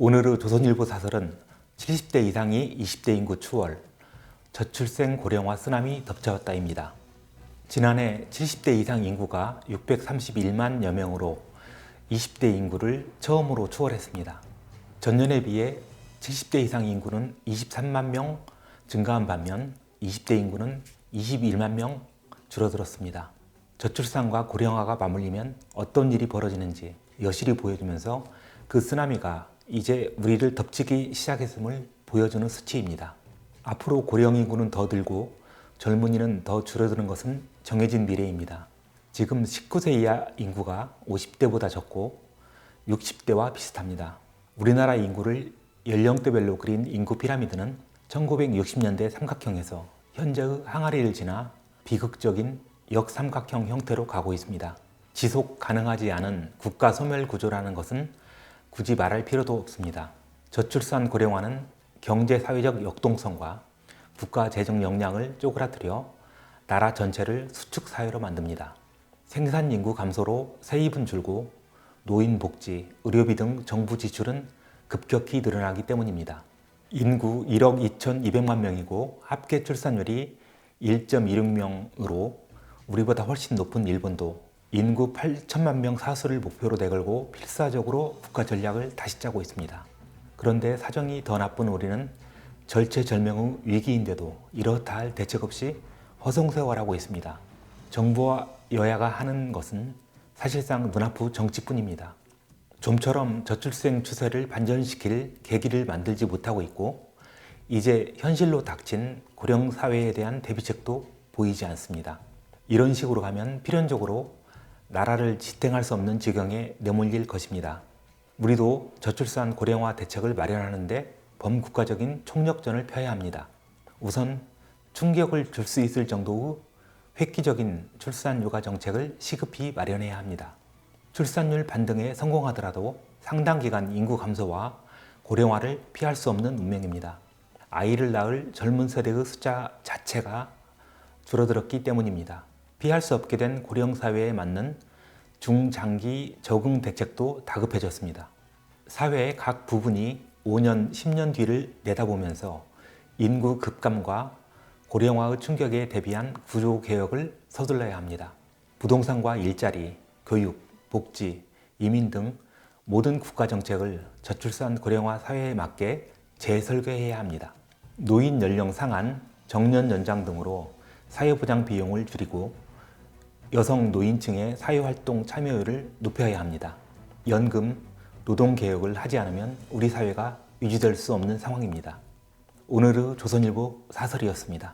오늘의 조선일보 사설은 70대 이상이 20대 인구 추월, 저출생 고령화 쓰나미 덮쳐왔다입니다. 지난해 70대 이상 인구가 631만여 명으로 20대 인구를 처음으로 추월했습니다. 전년에 비해 70대 이상 인구는 23만 명 증가한 반면 20대 인구는 21만 명 줄어들었습니다. 저출산과 고령화가 맞물리면 어떤 일이 벌어지는지 여실히 보여주면서 그 쓰나미가 이제 우리를 덮치기 시작했음을 보여주는 수치입니다. 앞으로 고령 인구는 더 늘고 젊은이는 더 줄어드는 것은 정해진 미래입니다. 지금 19세 이하 인구가 50대보다 적고 60대와 비슷합니다. 우리나라 인구를 연령대별로 그린 인구 피라미드는 1960년대 삼각형에서 현재의 항아리를 지나 비극적인 역삼각형 형태로 가고 있습니다. 지속 가능하지 않은 국가 소멸 구조라는 것은 굳이 말할 필요도 없습니다. 저출산 고령화는 경제 사회적 역동성과 국가 재정 역량을 쪼그라뜨려 나라 전체를 수축 사회로 만듭니다. 생산 인구 감소로 세입은 줄고 노인 복지, 의료비 등 정부 지출은 급격히 늘어나기 때문입니다. 인구 1억 2,200만 명이고 합계 출산율이 1.26명으로 우리보다 훨씬 높은 일본도 인구 8천만 명 사수를 목표로 내걸고 필사적으로 국가 전략을 다시 짜고 있습니다. 그런데 사정이 더 나쁜 우리는 절체절명의 위기인데도 이렇다 할 대책 없이 허송세월하고 있습니다. 정부와 여야가 하는 것은 사실상 눈앞의 정치뿐입니다. 좀처럼 저출생 추세를 반전시킬 계기를 만들지 못하고 있고 이제 현실로 닥친 고령 사회에 대한 대비책도 보이지 않습니다. 이런 식으로 가면 필연적으로 나라를 지탱할 수 없는 지경에 내몰릴 것입니다. 우리도 저출산 고령화 대책을 마련하는데 범국가적인 총력전을 펴야 합니다. 우선 충격을 줄 수 있을 정도의 획기적인 출산 육아 정책을 시급히 마련해야 합니다. 출산율 반등에 성공하더라도 상당 기간 인구 감소와 고령화를 피할 수 없는 운명입니다. 아이를 낳을 젊은 세대의 숫자 자체가 줄어들었기 때문입니다. 피할 수 없게 된 고령 사회에 맞는 중장기 적응 대책도 다급해졌습니다. 사회의 각 부분이 5년, 10년 뒤를 내다보면서 인구 급감과 고령화의 충격에 대비한 구조 개혁을 서둘러야 합니다. 부동산과 일자리, 교육, 복지, 이민 등 모든 국가 정책을 저출산 고령화 사회에 맞게 재설계해야 합니다. 노인 연령 상한, 정년 연장 등으로 사회보장 비용을 줄이고 여성 노인층의 사회활동 참여율을 높여야 합니다. 연금, 노동개혁을 하지 않으면 우리 사회가 유지될 수 없는 상황입니다. 오늘의 조선일보 사설이었습니다.